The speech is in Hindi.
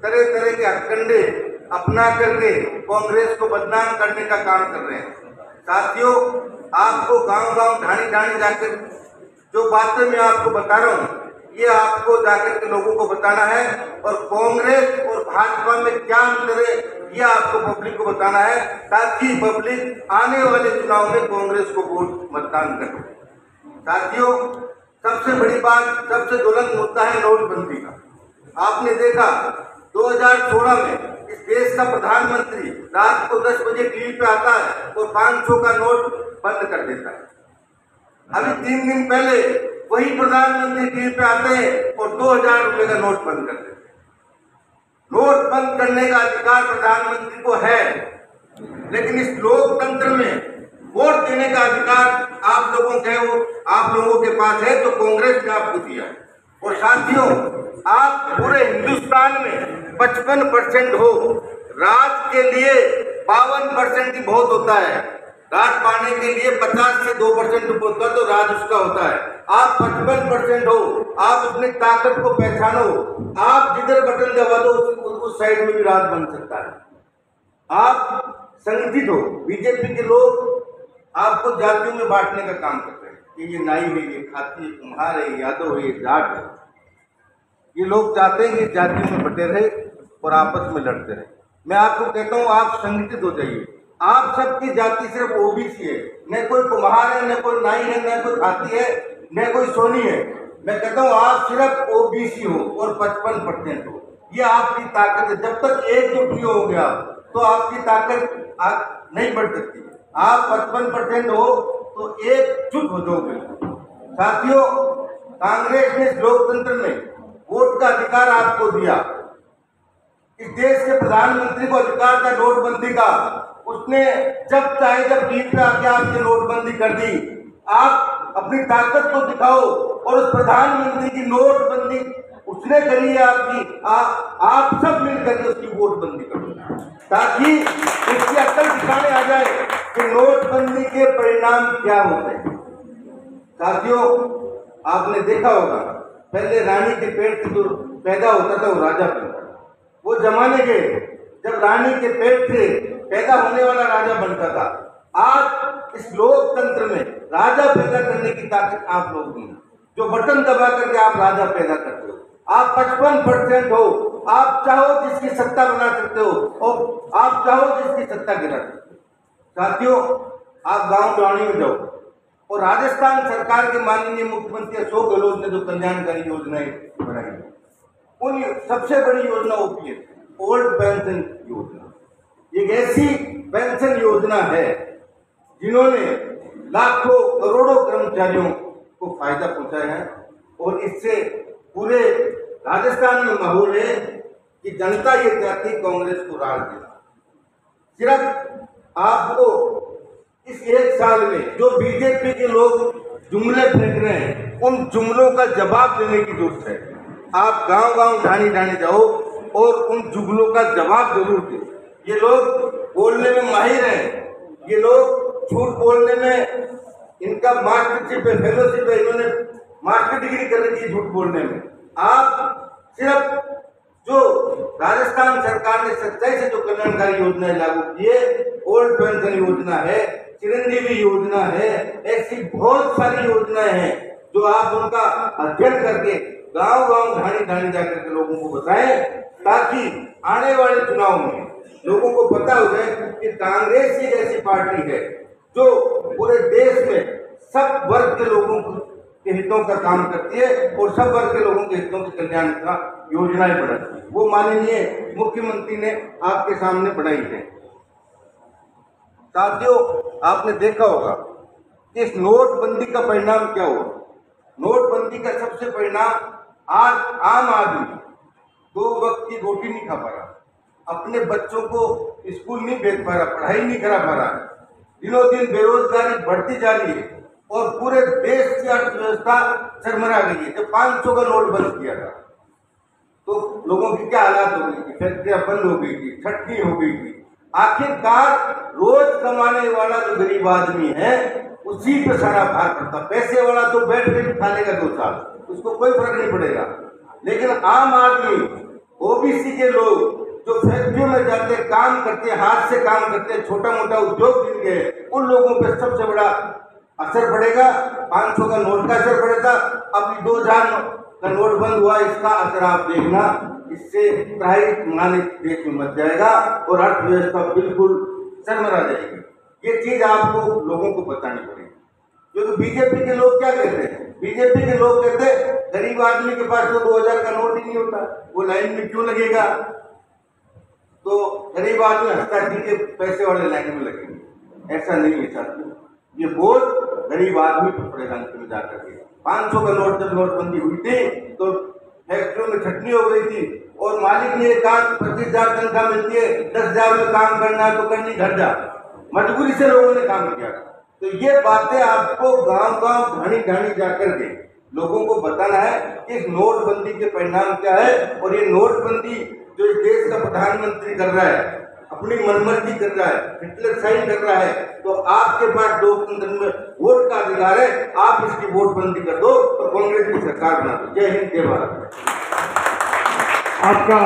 तरह तरह के हथकंडे अपना करके कांग्रेस को बदनाम करने का काम कर रहे हैं। साथियों, आपको गांव गांव ढाणी ढाणी जाकर जो बातें मैं आपको बता रहा हूँ, ये आपको जाकर के लोगों को बताना है, और कांग्रेस और भाजपा में क्या अंतर है ये आपको पब्लिक को बताना है, ताकि पब्लिक आने वाले चुनाव में कांग्रेस को वोट मतदान करे। साथियों, सबसे बड़ी बात, सबसे ज्वलंत मुद्दा है नोटबंदी का। आपने देखा 2016 में इस देश का प्रधानमंत्री रात को 10 बजे टीवी पे आता है और 500 का नोट बंद कर देता है। अभी 3 दिन पहले वही प्रधानमंत्री टीवी पे आते हैं और 2000 रुपए का नोट बंद कर देते हैं। नोट बंद करने का अधिकार प्रधानमंत्री को है, लेकिन इस लोकतंत्र में वोट देने का अधिकार आप लोगों के आप लोगों के पास है, जो कांग्रेस ने आपको दिया है। और साथियों, आप पूरे हिंदुस्तान में 55% हो, राज के लिए 52% ही बहुत होता है। राज पाने के लिए 50 से 2% होता है तो राज उसका होता है। आप 55% हो, आप अपनी ताकत को पहचानो, आप जिधर बटन दबा दो उस साइड में भी राज बन सकता है। आप संगठित हो। बीजेपी के लोग आपको जातियों में बांटने का काम करते हैं कि ये नाई है, ये खाती है, कुम्हार है, यादव है, ये जाट है। ये लोग चाहते हैं कि जातियों में बटे रहे और आपस में लड़ते रहे। मैं आपको कहता हूँ, आप संगठित हो जाइए। आप सबकी जाति सिर्फ ओबीसी है, न कोई कुम्हार है, न कोई नाई है, न कोई खाती है, न कोई सोनी है। मैं कहता हूँ आप सिर्फ ओबीसी हो और 55% हो, ये आपकी ताकत है। जब तक एकजुट नहीं हो गया तो आपकी ताकत नहीं बढ़ सकती। आप 55% हो तो एकजुट हो जाओगे। साथियों, कांग्रेस ने इस लोकतंत्र में वोट का अधिकार आपको दिया। इस देश के प्रधानमंत्री को अधिकार था नोटबंदी का। उसने जब चाहे जब टीवी पे आके आपसे नोटबंदी कर दी। आप अपनी ताकत को दिखाओ, और उस प्रधानमंत्री की नोटबंदी उसने करी है आपकी। आप सब मिलकर के उसकी वोटबंदी करो, ताकि उसकी अक्ल दिखाने आ जाए कि नोटबंदी के परिणाम क्या होते हैं। साथियों, आपने देखा होगा, पहले रानी के पेट से जो पैदा होता था वो राजा बनता था। वो जमाने के जब रानी के पेट से पैदा होने वाला राजा बनता था। आज इस लोकतंत्र में राजा पैदा करने की ताकत आप लोगों की, जो बटन दबा करके आप राजा पैदा करते हो। आप 55% हो, आप चाहो जिसकी सत्ता बना सकते हो और आप चाहो जिसकी सत्ता गिरा सकते हो। साथियों, आप गांव गाड़ी में जाओ और राजस्थान सरकार के माननीय मुख्यमंत्री अशोक गहलोत ने जो कल्याणकारी योजनाएं बनाई, उन सबसे बड़ी योजना ओपीएस, ओल्ड पेंशन योजना। एक ऐसी पेंशन योजना है जिन्होंने लाखों करोड़ों कर्मचारियों को फायदा पहुंचाया है, और इससे पूरे राजस्थान में माहौल है कि जनता ये चाहती कांग्रेस को राज देना। सिर्फ आपको इस 1 साल में जो बीजेपी के लोग जुमले फेंक रहे हैं, उन जुमलों का जवाब देने की जरूरत है। आप गांव गांव ढाणी ढाणी जाओ और उन जुमलों का जवाब जरूर दो। ये लोग बोलने में माहिर हैं, ये लोग झूठ बोलने में इनका मास्टरशिप है, फेलोशिप है, इन्होंने मास्टर डिग्री कर रखी है झूठ बोलने में। आप सिर्फ जो राजस्थान सरकार ने सच्चाई से जो कल्याणकारी योजनाएं लागू की है, ओल्ड पेंशन योजना है, चिरंजीवी योजना है, ऐसी बहुत सारी योजनाएं हैं जो आप उनका अध्ययन करके गांव गांव ढाणी ढाणी जाकर के लोगों को बताएं, ताकि आने वाले चुनाव में लोगों को पता हो जाए कि कांग्रेस एक ऐसी पार्टी है जो पूरे देश में सब वर्ग के लोगों के हितों का काम करती है और सब वर्ग के लोगों के हितों के कल्याण का योजनाएं बढ़ाती है। वो माननीय मुख्यमंत्री ने आपके सामने बढ़ाई है। साथियों, आपने देखा होगा कि इस नोटबंदी का परिणाम क्या हुआ। नोटबंदी का सबसे परिणाम, आज आम आदमी 2 वक्त की रोटी नहीं खा पा रहा, अपने बच्चों को स्कूल नहीं भेज पा रहा, पढ़ाई नहीं करा पा रहा। दिनों दिन बेरोजगारी बढ़ती जा रही है और पूरे देश की अर्थव्यवस्था चरमरा गई है। जब 500 का नोट बंद किया था तो लोगों की क्या हालात हो गई थी, फैक्ट्रियां बंद हो गई थी, छटनी हो गई थी। आखिरकार रोज कमाने वाला जो गरीब आदमी है उसी पे सारा भार पड़ता। पैसे वाला तो बैठ के खा लेगा 2 साल, उसको कोई फर्क नहीं पड़ेगा, लेकिन आम आदमी ओबीसी के लोग जो फैक्ट्रियों में जाते काम करते, हाथ से काम करते, छोटा मोटा उद्योग जिनके, उन लोगों पे सबसे बड़ा असर पड़ेगा। 500 का नोट का असर पड़ेगा। अभी 2000 का नोट बंद हुआ, इसका असर आप देखना, इससे त्राहिमानित देश में मच जाएगा और अर्थव्यवस्था बिल्कुल सरमरा जाएगी। ये चीज आपको लोगों को बतानी पड़ेगी। क्योंकि बीजेपी के लोग क्या कहते हैं? बीजेपी के लोग कहते हैं गरीब आदमी के पास तो 2000 का नोट ही नहीं होता, वो लाइन में क्यों लगेगा? तो गरीब आदमी हंसता के पैसे वाले लाइन में लगेंगे। ऐसा नहीं है साथियों, ये बोझ गरीब आदमी पर पड़ेगा अंत में जाकर के। 500 का नोट जब नोटबंदी हुई थी तो फैक्ट्रियों में छटनी हो गई थी और मालिक ने कहा 25,000 तनख्वाह मिलती है, 10,000 में काम करना है तो करनी, घर जा। मजबूरी से लोगों ने काम किया। तो ये बातें आपको गांव-गांव, ढाणी-ढाणी जाकर के लोगों को बताना है कि इस नोटबंदी के परिणाम क्या है। और ये नोटबंदी जो इस देश का प्रधानमंत्री कर रहा है, अपनी मनमर्जी कर रहा है, हिटलरशाही कर रहा है, तो आपके पास लोकतंत्र में वोट का अधिकार है। आप इसकी वोटबंदी कर दो और कांग्रेस की सरकार बना दो। जय हिंद, जय भारत। आपका